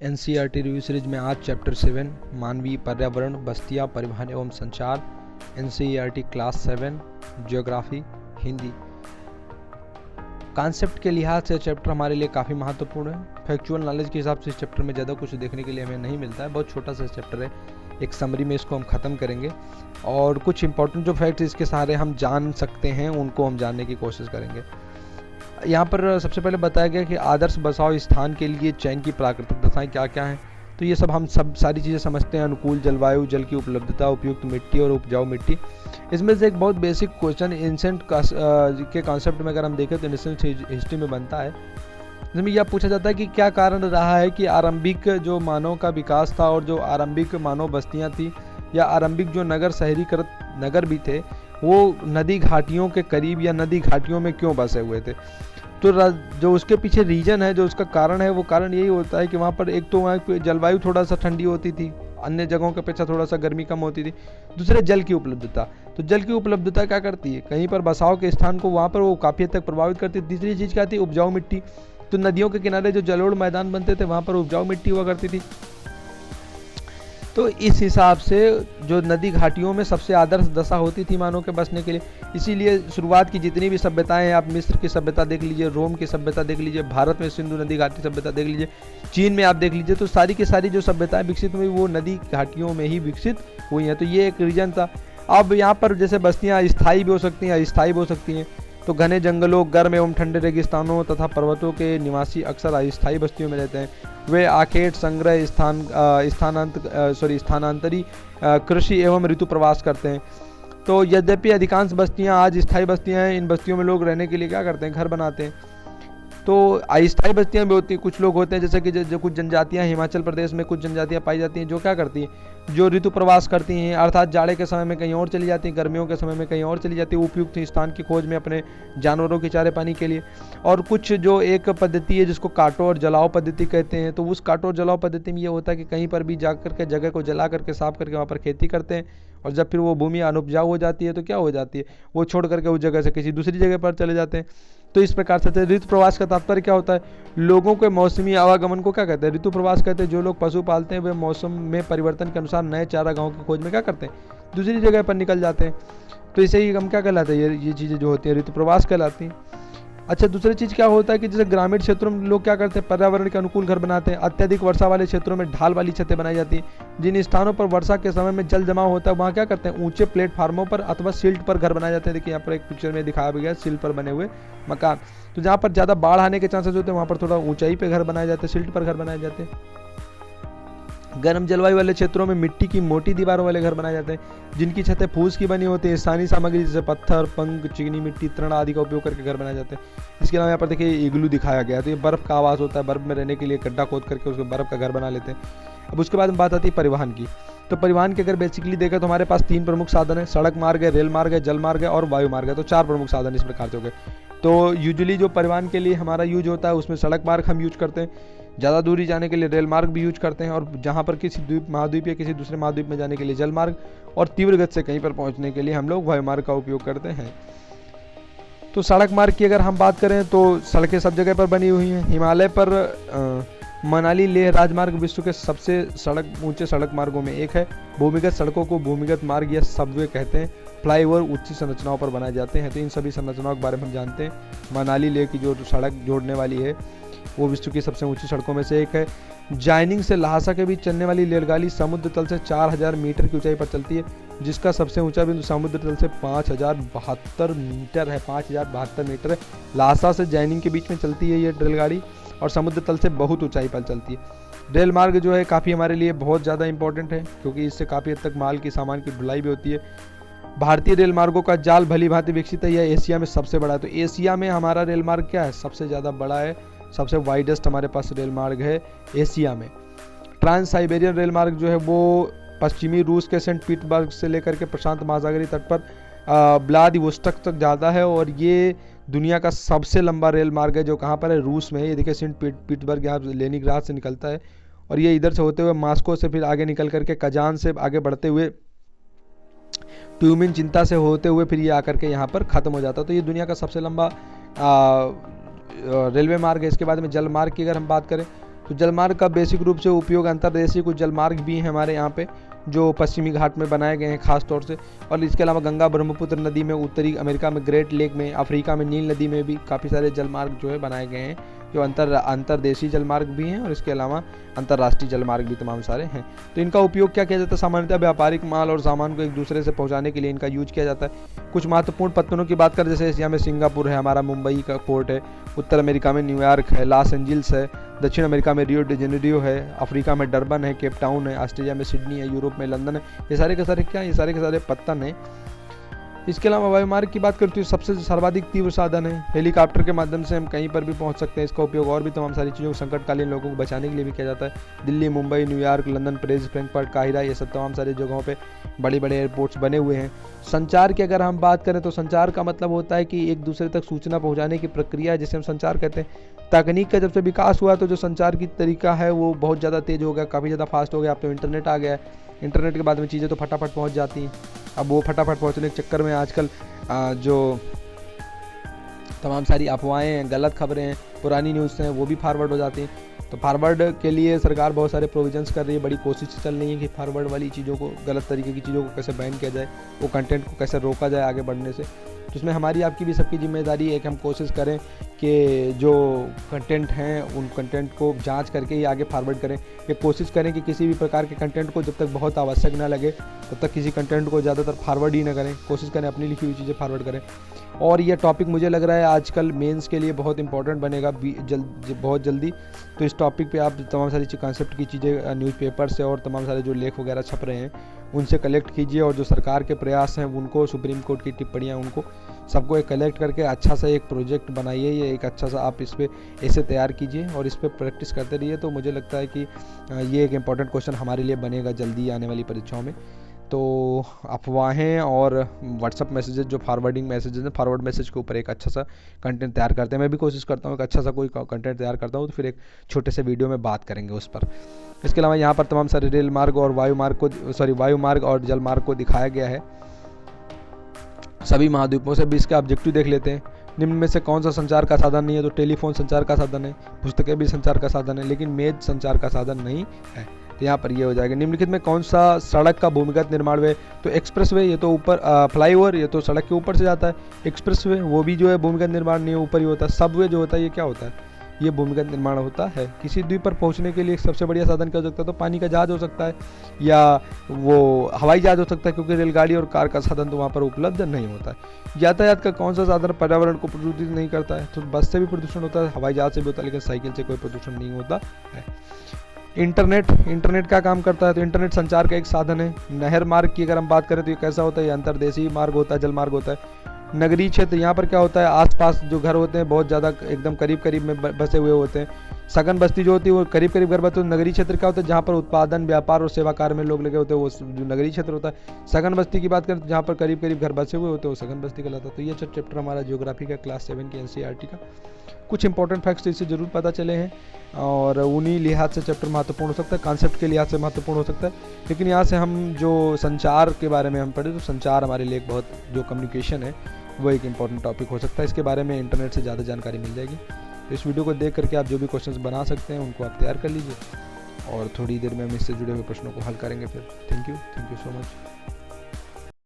NCERT review series में आज chapter 7 मानवीय पर्यावरण बस्तियां परिवहन एवं संचार, NCERT class 7 geography Hindi. Concept के लिहाज से चैप्टर हमारे लिए काफ़ी महत्वपूर्ण है। फैक्चुअल नॉलेज के हिसाब से इस चैप्टर में ज़्यादा कुछ देखने के लिए हमें नहीं मिलता है, बहुत छोटा सा चैप्टर है। एक समरी में इसको हम ख़त्म करेंगे और कुछ इंपॉर्टेंट जो फैक्ट्स इसके सहारे हम जान सकते हैं उनको हम जानने की कोशिश करेंगे। यहाँ पर सबसे पहले बताया गया कि आदर्श बसाव स्थान के लिए चयन की प्राकृतिक दशाएं क्या क्या हैं। तो ये सब हम सारी चीज़ें समझते हैं। अनुकूल जलवायु, जल की उपलब्धता, उपयुक्त मिट्टी और उपजाऊ मिट्टी। इसमें से एक बहुत बेसिक क्वेश्चन एंशिएंट के कॉन्सेप्ट में अगर हम देखें तो एंशिएंट हिस्ट्री में बनता है, जिसमें यह पूछा जाता है कि क्या कारण रहा है कि आरंभिक जो मानव का विकास था और जो आरंभिक मानव बस्तियाँ थी या आरंभिक जो नगर शहरीकृत नगर भी थे वो नदी घाटियों के करीब या नदी घाटियों में क्यों बसे हुए थे। तो जो उसके पीछे रीजन है, जो उसका कारण है, वो कारण यही होता है कि वहाँ पर एक तो वहाँ जलवायु थोड़ा सा ठंडी होती थी, अन्य जगहों के अपेक्षा थोड़ा सा गर्मी कम होती थी। दूसरे जल की उपलब्धता, तो जल की उपलब्धता क्या करती है, कहीं पर बसाव के स्थान को वहाँ पर वो काफ़ी हद तक प्रभावित करती है। तीसरी चीज़ क्या थी, उपजाऊ मिट्टी। तो नदियों के किनारे जो जलोढ़ मैदान बनते थे वहाँ पर उपजाऊ मिट्टी हुआ करती थी। तो इस हिसाब से जो नदी घाटियों में सबसे आदर्श दशा होती थी मानव के बसने के लिए। इसीलिए शुरुआत की जितनी भी सभ्यताएं हैं, आप मिस्र की सभ्यता देख लीजिए, रोम की सभ्यता देख लीजिए, भारत में सिंधु नदी घाटी सभ्यता देख लीजिए, चीन में आप देख लीजिए, तो सारी की सारी जो सभ्यताएं विकसित हुई वो नदी घाटियों में ही विकसित हुई हैं। तो ये एक रीजन था। अब यहाँ पर जैसे बस्तियाँ स्थायी भी हो सकती हैं, अस्थायी भी हो सकती हैं। तो घने जंगलों, गर्म एवं ठंडे रेगिस्तानों तथा पर्वतों के निवासी अक्सर अस्थायी बस्तियों में रहते हैं। वे आखेट संग्रह स्थानांतरी कृषि एवं ऋतु प्रवास करते हैं। तो यद्यपि अधिकांश बस्तियां आज स्थायी बस्तियां हैं, इन बस्तियों में लोग रहने के लिए क्या करते हैं, घर बनाते हैं। तो अस्थायी बस्तियां भी होती हैं। कुछ लोग होते हैं जैसे कि जो कुछ जनजातियां हिमाचल प्रदेश में कुछ जनजातियां पाई जाती हैं जो क्या करती हैं, जो ऋतु प्रवास करती हैं, अर्थात जाड़े के समय में कहीं और चली जाती हैं, गर्मियों के समय में कहीं और चली जाती है, उपयुक्त स्थान की खोज में अपने जानवरों के चारे पानी के लिए। और कुछ जो एक पद्धति है जिसको काटो और जलाओ पद्धति कहते हैं, तो उस काटो और जलाओ पद्धति में ये होता है कि कहीं पर भी जाकर के जगह को जला करके साफ करके वहाँ पर खेती करते हैं, और जब फिर वो भूमि अनुपजाऊ हो जाती है तो क्या हो जाती है, वो छोड़ करके उस जगह से किसी दूसरी जगह पर चले जाते हैं। तो इस प्रकार से ऋतु प्रवास का तात्पर्य क्या होता है, लोगों के मौसमी आवागमन को क्या कहते हैं, ऋतु प्रवास कहते हैं। जो लोग पशु पालते हैं वे मौसम में परिवर्तन के अनुसार नए चारागाहों की खोज में क्या करते हैं, दूसरी जगह पर निकल जाते हैं। तो इसे ही हम क्या कहलाते हैं, ये चीज़ें जो होती हैं ऋतु प्रवास कहलाती हैं। अच्छा, दूसरी चीज़ क्या होता है कि जैसे ग्रामीण क्षेत्रों में लोग क्या करते हैं, पर्यावरण के अनुकूल घर बनाते हैं। अत्यधिक वर्षा वाले क्षेत्रों में ढाल वाली छतें बनाई जाती हैं। जिन स्थानों पर वर्षा के समय में जल जमाव होता है वहाँ क्या करते हैं, ऊंचे प्लेटफार्मों पर अथवा सिल्ट पर घर बनाए जाते हैं। देखिए यहाँ पर एक पिक्चर में दिखाया गया सिल्ट पर बने हुए मकान। तो जहाँ पर ज़्यादा बाढ़ आने के चांसेस होते हैं वहाँ पर थोड़ा ऊंचाई पे घर बनाए जाते हैं, सिल्ट पर घर बनाए जाते हैं। गर्म जलवायु वाले क्षेत्रों में मिट्टी की मोटी दीवारों वाले घर बनाए जाते हैं जिनकी छतें फूस की बनी होती है। स्थानीय सामग्री जैसे पत्थर, पंख, चिकनी मिट्टी, तृण आदि का उपयोग करके घर बनाए जाते हैं। इसके अलावा यहाँ पर देखिए इग्लू दिखाया गया है। तो ये बर्फ का आवास होता है, बर्फ में रहने के लिए गड्ढा खोद करके उसमें बर्फ का घर बना लेते हैं। अब उसके बाद में बात आती है परिवहन की। तो परिवहन के अगर बेसिकली देखें तो हमारे पास 3 प्रमुख साधन है, सड़क मार्ग है, रेल मार्ग है, जल मार्ग है और वायु मार्ग है। तो 4 प्रमुख साधन इस प्रकार से हो गए। तो यूजुअली जो परिवहन के लिए हमारा यूज होता है उसमें सड़क मार्ग हम यूज करते हैं, ज़्यादा दूरी जाने के लिए रेल मार्ग भी यूज करते हैं, और जहाँ पर किसी द्वीप महाद्वीप या किसी दूसरे महाद्वीप में जाने के लिए जल मार्ग, और तीव्र गति से कहीं पर पहुँचने के लिए हम लोग वायु मार्ग का उपयोग करते हैं। तो सड़क मार्ग की अगर हम बात करें तो सड़कें सब जगह पर बनी हुई हैं। हिमालय पर मनाली लेह राजमार्ग विश्व के सबसे ऊंचे सड़क मार्गों में एक है। भूमिगत सड़कों को भूमिगत मार्ग या सबवे कहते हैं। फ्लाईओवर ऊंची संरचनाओं पर बनाए जाते हैं। तो इन सभी संरचनाओं के बारे में हम जानते हैं। मनाली लेह की जो सड़क जोड़ने वाली है वो विश्व की सबसे ऊंची सड़कों में से एक है। जाइनिंग से लहासा के बीच चलने वाली रेलगाड़ी समुद्र तल से 4000 मीटर की ऊंचाई पर चलती है, जिसका सबसे ऊंचा बिंदु समुद्र तल से 5072 मीटर है। 5072 मीटर है। लहासा से जाइनिंग के बीच में चलती है ये रेलगाड़ी और समुद्र तल से बहुत ऊंचाई पर चलती है। रेल मार्ग जो है काफ़ी हमारे लिए बहुत ज़्यादा इंपॉर्टेंट है, क्योंकि इससे काफ़ी हद तक माल की सामान की ढुलाई भी होती है। भारतीय रेल मार्गों का जाल भली भांति विकसित है, यह एशिया में सबसे बड़ा है। तो एशिया में हमारा रेल मार्ग क्या है, सबसे ज़्यादा बड़ा है, सबसे वाइडेस्ट हमारे पास रेल मार्ग है एशिया में। ट्रांस साइबेरियन रेल मार्ग जो है वो पश्चिमी रूस के सेंट पीटर्सबर्ग से लेकर के प्रशांत महासागरीय तट पर व्लादिवोस्टोक तक जाता है, और ये दुनिया का सबसे लंबा रेल मार्ग है जो कहाँ पर है, रूस में है। ये देखिए सेंट पीटर्सबर्ग यहाँ लेनिनग्राड से निकलता है, और ये इधर से होते हुए मॉस्को से फिर आगे निकल करके कजान से आगे बढ़ते हुए ट्यूमिन चिंता से होते हुए फिर ये आकर के यहाँ पर ख़त्म हो जाता है। तो ये दुनिया का सबसे लंबा रेलवे मार्ग है। इसके बाद में जल मार्ग की अगर हम बात करें तो जलमार्ग का बेसिक रूप से उपयोग अंतर्देशीय कुछ जलमार्ग भी हैं हमारे यहाँ पे जो पश्चिमी घाट में बनाए गए हैं खास तौर से, और इसके अलावा गंगा ब्रह्मपुत्र नदी में, उत्तरी अमेरिका में ग्रेट लेक में, अफ्रीका में नील नदी में भी काफ़ी सारे जलमार्ग जो है बनाए गए हैं जो अंतर्देशीय जलमार्ग भी हैं और इसके अलावा अंतर्राष्ट्रीय जलमार्ग भी तमाम सारे हैं। तो इनका उपयोग क्या किया जाता है, सामान्यतः व्यापारिक माल और सामान को एक दूसरे से पहुंचाने के लिए इनका यूज किया जाता है। कुछ महत्वपूर्ण पत्तनों की बात करें, जैसे एशिया में सिंगापुर है हमारा, मुंबई का पोर्ट है, उत्तर अमेरिका में न्यूयॉर्क है, लॉस एंजिल्स है, दक्षिण अमेरिका में रियो डी जेनेरियो है, अफ्रीका में डरबन है, केप टाउन है, ऑस्ट्रेलिया में सिडनी है, यूरोप में लंदन है। ये सारे के सारे क्या, ये सारे के सारे पत्तन है। इसके अलावा वायुमार्ग की बात करते हैं, सबसे सर्वाधिक तीव्र साधन है, हेलीकॉप्टर के माध्यम से हम कहीं पर भी पहुंच सकते हैं। इसका उपयोग और भी तमाम सारी चीज़ों को, संकटकालीन लोगों को बचाने के लिए भी किया जाता है। Delhi, Mumbai, New York, London, Paris, Frankfurt, Cairo, ये सब तमाम सारी जगहों पे बड़े बड़े एयरपोर्ट्स बने हुए हैं। संचार की अगर हम बात करें तो संचार का मतलब होता है कि एक दूसरे तक सूचना पहुँचाने की प्रक्रिया जिसे हम संचार कहते हैं। तकनीक का जब से विकास हुआ तो जो संचार की तरीका है वो बहुत ज़्यादा तेज़ हो गया, काफ़ी ज़्यादा फास्ट हो गया। अब तो इंटरनेट आ गया है, इंटरनेट के बाद में चीज़ें तो फटाफट पहुँच जाती हैं। अब वो फटाफट पहुँचने के चक्कर में आजकल जो तमाम सारी अफवाहें हैं, गलत खबरें हैं, पुरानी न्यूज़ हैं, वो भी फॉरवर्ड हो जाती हैं। तो फॉरवर्ड के लिए सरकार बहुत सारे प्रोविजंस कर रही है, बड़ी कोशिश चल रही है कि फॉरवर्ड वाली चीज़ों को, गलत तरीके की चीज़ों को कैसे बैन किया जाए, वो कंटेंट को कैसे रोका जाए आगे बढ़ने से। तो इसमें हमारी आपकी भी सबकी जिम्मेदारी है कि हम कोशिश करें कि जो कंटेंट हैं उन कंटेंट को जांच करके ही आगे फॉरवर्ड करें। ये कोशिश करें कि किसी भी प्रकार के कंटेंट को जब तक बहुत आवश्यक ना लगे तब तक किसी कंटेंट को ज़्यादातर फॉरवर्ड ही ना करें। कोशिश करें अपनी लिखी हुई चीज़ें फॉरवर्ड करें। और ये टॉपिक मुझे लग रहा है आजकल मेंस के लिए बहुत इंपॉर्टेंट बनेगा बहुत जल्दी। तो इस टॉपिक पे आप तमाम सारी कॉन्सेप्ट की चीज़ें न्यूज़पेपर से और तमाम सारे जो लेख वगैरह छप रहे हैं उनसे कलेक्ट कीजिए, और जो सरकार के प्रयास हैं उनको, सुप्रीम कोर्ट की टिप्पणियाँ, उनको सबको एक कलेक्ट करके अच्छा सा एक प्रोजेक्ट बनाइए, ये एक अच्छा सा आप इस पर ऐसे तैयार कीजिए और इस पर प्रैक्टिस करते रहिए। तो मुझे लगता है कि ये एक इम्पॉर्टेंट क्वेश्चन हमारे लिए बनेगा जल्दी आने वाली परीक्षाओं में। तो अफवाहें और व्हाट्सअप मैसेजेस जो फॉरवर्डिंग मैसेजेस हैं, फॉरवर्ड मैसेज के ऊपर एक अच्छा सा कंटेंट तैयार करते हैं। मैं भी कोशिश करता हूँ एक अच्छा सा कोई कंटेंट तैयार करता हूँ तो फिर एक छोटे से वीडियो में बात करेंगे उस पर। इसके अलावा यहाँ पर तमाम सारे रेल मार्ग और वायु मार्ग और जल मार्ग को दिखाया गया है सभी महाद्वीपों से भी। इसका ऑब्जेक्टिव देख लेते हैं। निम्न में से कौन सा संचार का साधन नहीं है, तो टेलीफोन संचार का साधन है, पुस्तकें भी संचार का साधन है, लेकिन मेज संचार का साधन नहीं है। तो यहाँ पर ये हो जाएगा। निम्नलिखित में कौन सा सड़क का भूमिगत निर्माण वे, तो एक्सप्रेस वे, ये तो ऊपर फ्लाईओवर, ये तो सड़क के ऊपर से जाता है। एक्सप्रेस वे वो भी जो है भूमिगत निर्माण नहीं है, ऊपर ही होता है। सब वे जो होता है ये क्या होता है, ये भूमिगत निर्माण होता है। किसी द्वीप पर पहुंचने के लिए सबसे बढ़िया साधन क्या हो सकता है, तो पानी का जहाज हो सकता है या वो हवाई जहाज हो सकता है, क्योंकि रेलगाड़ी और कार का साधन तो वहाँ पर उपलब्ध नहीं होता है। यातायात का कौन सा साधन पर्यावरण को प्रदूषित नहीं करता है, तो बस से भी प्रदूषण होता है, हवाई जहाज से भी होता है, लेकिन साइकिल से कोई प्रदूषण नहीं होता है। इंटरनेट क्या काम करता है, तो इंटरनेट संचार का एक साधन है। नहर मार्ग की अगर हम बात करें तो ये कैसा होता है, ये अंतर्देशीय मार्ग होता है, जल मार्ग होता है। नगरीय क्षेत्र, यहाँ पर क्या होता है, आसपास जो घर होते हैं बहुत ज़्यादा एकदम करीब में बसे हुए होते हैं। सघन बस्ती जो होती है वो करीब घर बसते हैं। नगरीय क्षेत्र क्या होता है, जहाँ पर उत्पादन, व्यापार और सेवा कार्य में लोग लगे होते हैं, वो जो नगरीय क्षेत्र होता है। सघन बस्ती की बात करें तो जहाँ पर करीब घर बसे हुए होते हैं वो सघन बस्ती कहलाता है। तो ये चैप्टर हमारा ज्योग्राफी का क्लास 7 की NCERT का कुछ इंपॉर्टेंट फैक्ट्स इससे जरूर पता चले हैं, और उन्हीं लिहाज से चैप्टर महत्वपूर्ण हो सकता है, कॉन्सेप्ट के लिहाज से महत्वपूर्ण हो सकता है। लेकिन यहाँ से हम जो संचार के बारे में हम पढ़े, तो संचार हमारे लिए एक बहुत, जो कम्युनिकेशन है वो एक इंपॉर्टेंट टॉपिक हो सकता है। इसके बारे में इंटरनेट से ज़्यादा जानकारी मिल जाएगी। तो इस वीडियो को देख करके आप जो भी क्वेश्चंस बना सकते हैं उनको आप तैयार कर लीजिए, और थोड़ी देर में हम इससे जुड़े हुए प्रश्नों को हल करेंगे फिर। Thank you so much.